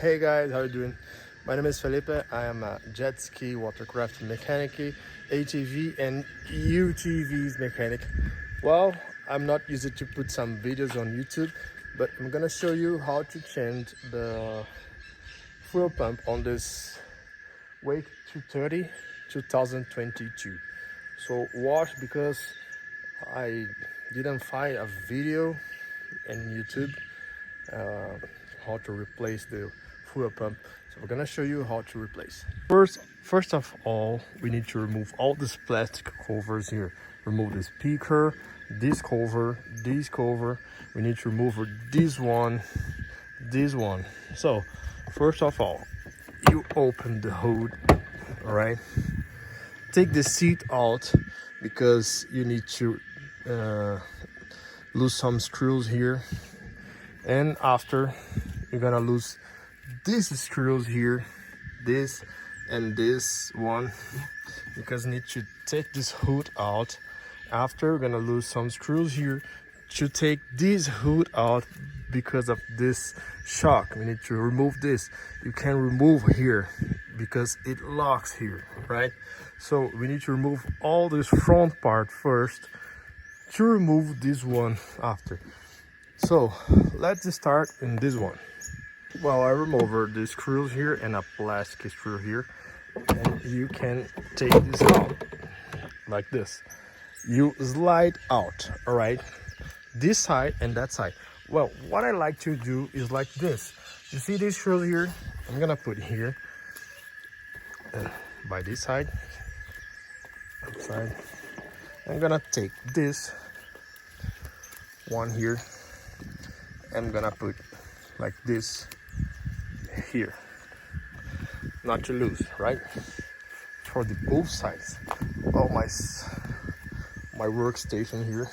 Hey guys, how you doing? My name is Felipe. I am a jet ski watercraft mechanic, ATV and UTVs mechanic. Well, I'm not used to put some videos on YouTube, but I'm gonna show you how to change the fuel pump on this Wake 230 2022. So watch, because I didn't find a video in YouTube how to replace the fuel pump. So we're gonna show you how to replace. First of all, we need to remove all these plastic covers here. Remove the speaker, this cover, this cover. We need to remove this one, this one. So first of all, you open the hood, all right? Take the seat out, because you need to lose some screws here, and after you're gonna lose these screws here, this and this one, because you need to take this hood out. After, we're gonna lose some screws here to take this hood out because of this shock. We need to remove this. You can remove here because it locks here, right? So we need to remove all this front part first to remove this one after. So let's start in this one. Well, I removed the screws here and a plastic screw here, and you can take this out like this. You slide out, all right, this side and that side. Well, what I like to do is like this. You see these screws here? I'm gonna put here by this side. Outside. I'm gonna take this one here. I'm gonna put like this here, not to lose, right? For the both sides. Oh, my workstation here.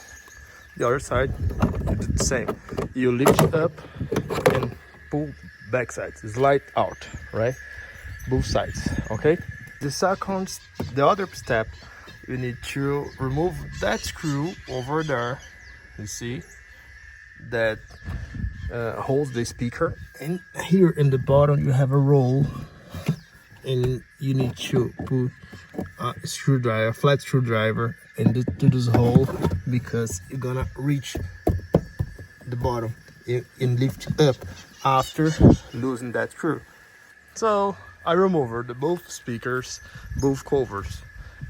The other side, you do the same. You lift it up and pull back sides, slide out, right? Both sides, okay? The other step, you need to remove that screw over there. You see that holds the speaker, and here in the bottom you have a roll, and you need to put a screwdriver, flat screwdriver, into this hole, because you're gonna reach the bottom and lift up after losing that screw. So I removed both speakers, both covers.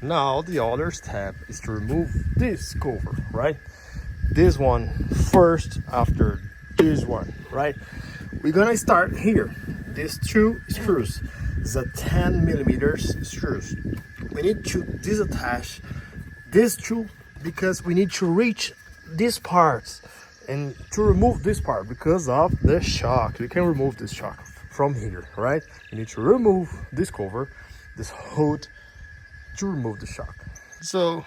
Now the other step is to remove this cover, right? This one first, after this one, right? We're gonna start here. These two screws is a 10 millimeters screws. We need to disattach these two, because we need to reach these parts and to remove this part because of the shock. You can remove this shock from here, right? You need to remove this cover, this hood, to remove the shock. So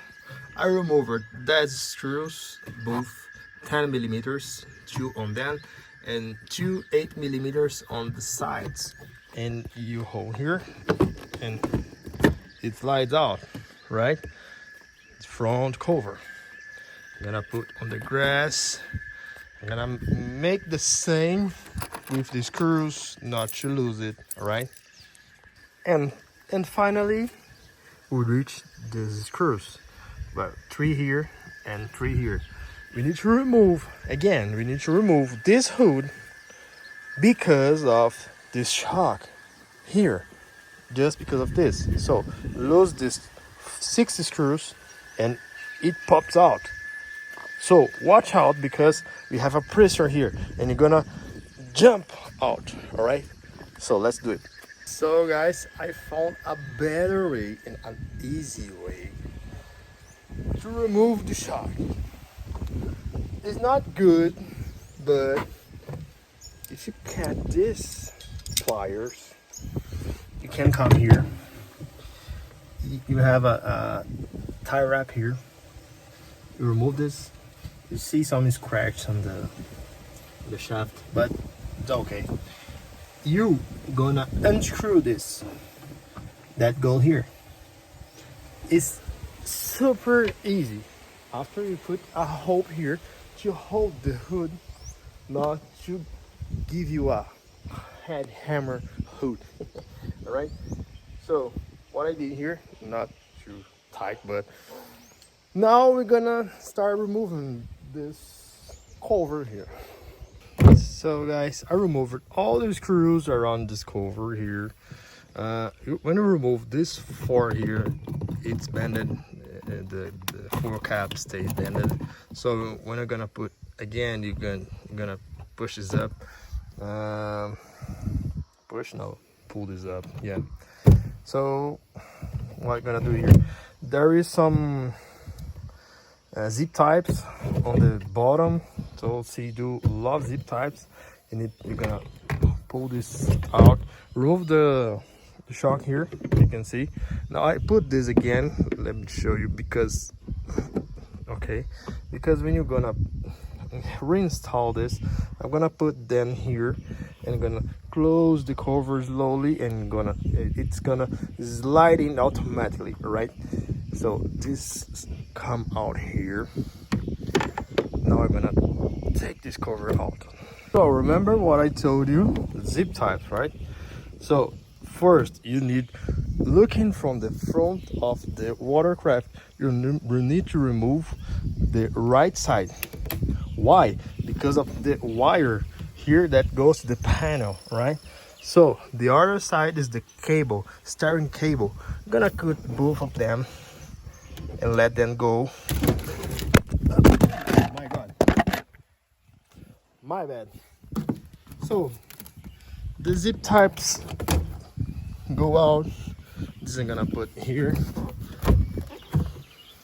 I removed that screws, both 10 millimeters, two on them, and two 8 millimeters on the sides. And you hold here, and it slides out, right? It's front cover. I'm gonna put on the grass. I'm gonna make the same with the screws, not to lose it, all right? And finally, we reach the screws. Well, 3 here and 3 here. We need to remove, again, we need to remove this hood because of this shock here, just because of this. So lose this 6 screws and it pops out. So watch out, because we have a pressure here and you're gonna jump out, all right? So let's do it. So guys, I found a better way and an easy way to remove the shock. It's not good, but if you cut this pliers, you can come here. You have a tie wrap here. You remove this. You see some scratch on the shaft, but it's okay. You gonna unscrew this. That go here. It's super easy. After you put a hole here to hold the hood, not to give you a head hammer hood. All right. So what I did here, not too tight, but now we're gonna start removing this cover here. So guys, I removed all the screws around this cover here. When you remove this four here, it's bended. The fuel cap stays bended. So when you're gonna put again, you're gonna push this up. Pull this up. Yeah. So what I'm gonna do here? There is some zip types on the bottom. So Sea Doo love zip types. You're gonna pull this out, remove the shock here. You can see. Now I put this again. Let me show you because when you're gonna reinstall this, I'm gonna put them here and gonna close the cover slowly and it's gonna slide in automatically, right? So this come out here. Now I'm gonna take this cover out. So remember what I told you, zip types, right? So first you need, looking from the front of the watercraft, you need to remove the right side. Why? Because of the wire here that goes to the panel, right? So the other side is the cable, steering cable. I'm gonna cut both of them and let them go. Oh my God, my bad. So the zip types go out. This I'm gonna put here.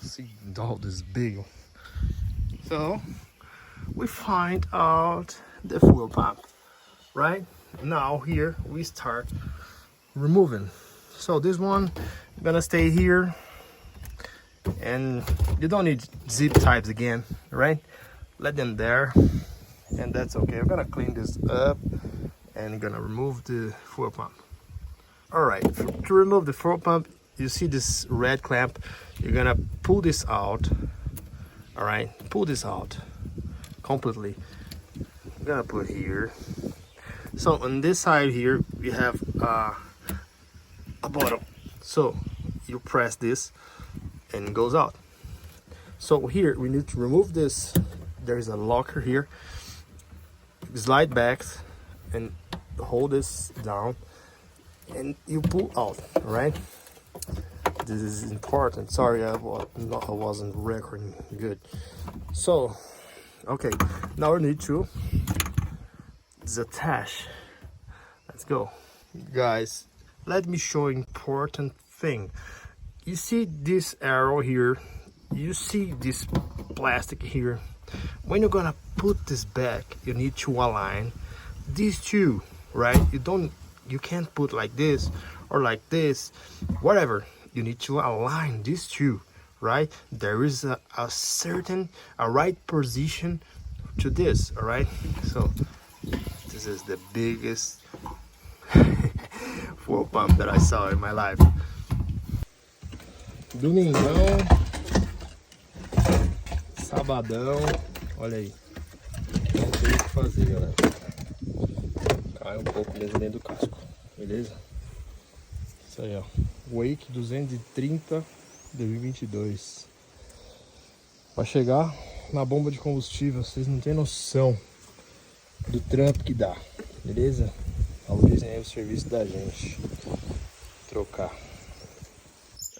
See, all this big. So we find out the fuel pump, right? Now here we start removing. So this one gonna stay here, and you don't need zip types again, right? Let them there, and that's okay. I'm gonna clean this up and gonna remove the fuel pump. All right, to remove the fuel pump, you see this red clamp, you're gonna pull this out. All right, pull this out completely. I'm gonna put here. So on this side here we have a bottom, so you press this and it goes out. So here we need to remove this. There's a locker here. Slide back and hold this down and you pull out, right? This is important. Sorry, I wasn't recording good. So okay, now we need to attach. Let's go, guys. Let me show you important thing. You see this arrow here, you see this plastic here. When you're gonna put this back, you need to align these two, right? You can't put like this or like this, whatever. You need to align these two, right? There is a right position to this, all right? So this is the biggest fuel pump that I saw in my life. Domingão, sabadão, olha aí. Não tem o que fazer, galera. Cai um pouco mesmo dentro do casco, beleza? Isso aí, ó. Wake 230 2022. Vai chegar na bomba de combustível, vocês não tem noção do trampo que dá, beleza? Valorizem aí o serviço da gente. Trocar.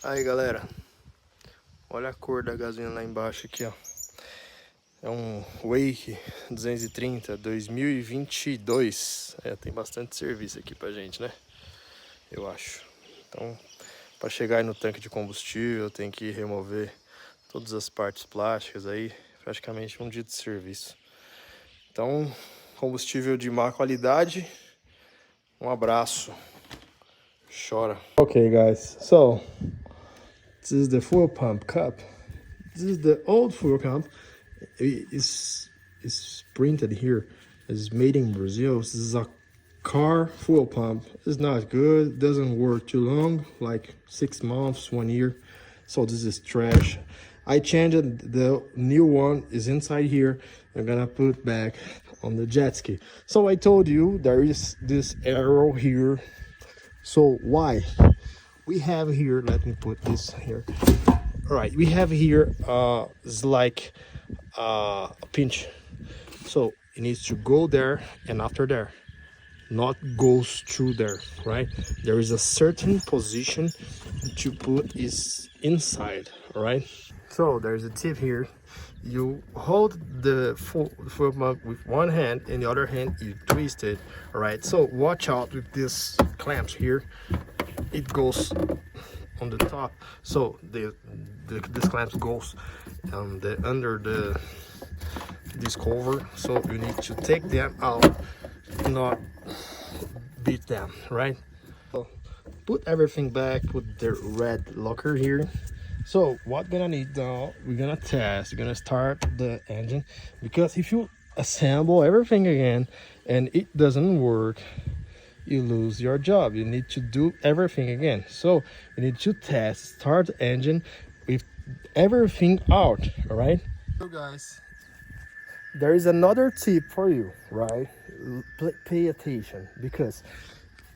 Aí, galera, olha a cor da gasolina lá embaixo aqui, ó. É um Wake 230 2022. Tem bastante serviço aqui pra gente, né? Eu acho. Então, para chegar aí no tanque de combustível, tem que remover todas as partes plásticas aí, praticamente um dia de serviço. Então, combustível de má qualidade. Um abraço. Chora. Okay, guys. So, this is the fuel pump cup. This is the old fuel pump. It's printed here. It's made in Brazil. This is a car fuel pump. It's not good. It doesn't work too long, like 6 months, 1 year. So this is trash. I changed it. The new one is inside here. I'm gonna put back on the jet ski. So I told you there is this arrow here. So why? We have here, let me put this here. All right, we have here it's like a pinch. So it needs to go there and after there, not goes through there, right? There is a certain position to put is inside, all right? So there's a tip here. You hold the full pump with one hand and the other hand you twist it, all right? So watch out with this clamps here. It goes on the top, so this clamp goes under this cover, so you need to take them out, not beat them, right? So put everything back, put the red locker here. So what gonna need now, we're gonna test, we're gonna start the engine, because if you assemble everything again and it doesn't work, you lose your job. You need to do everything again. So you need to test, start the engine with everything out, all right? So guys, there is another tip for you, right? Pay attention, because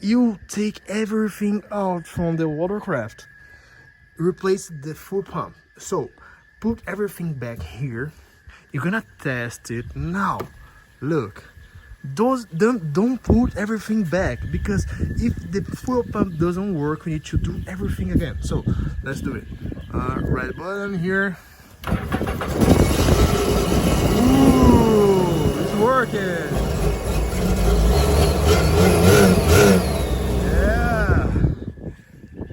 you take everything out from the watercraft, replace the full pump. So put everything back here. You're gonna test it now. Look, those don't put everything back, because if the fuel pump doesn't work, we need to do everything again. So let's do it. Right button here. Ooh, it's working. Yeah,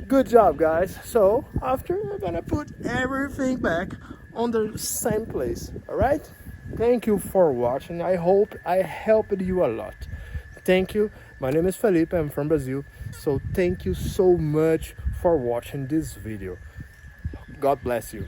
good job guys. So after, we're gonna put everything back on the same place, all right? Thank you for watching. I hope I helped you a lot. Thank you. My name is Felipe. I'm from Brazil. So thank you so much for watching this video. God bless you.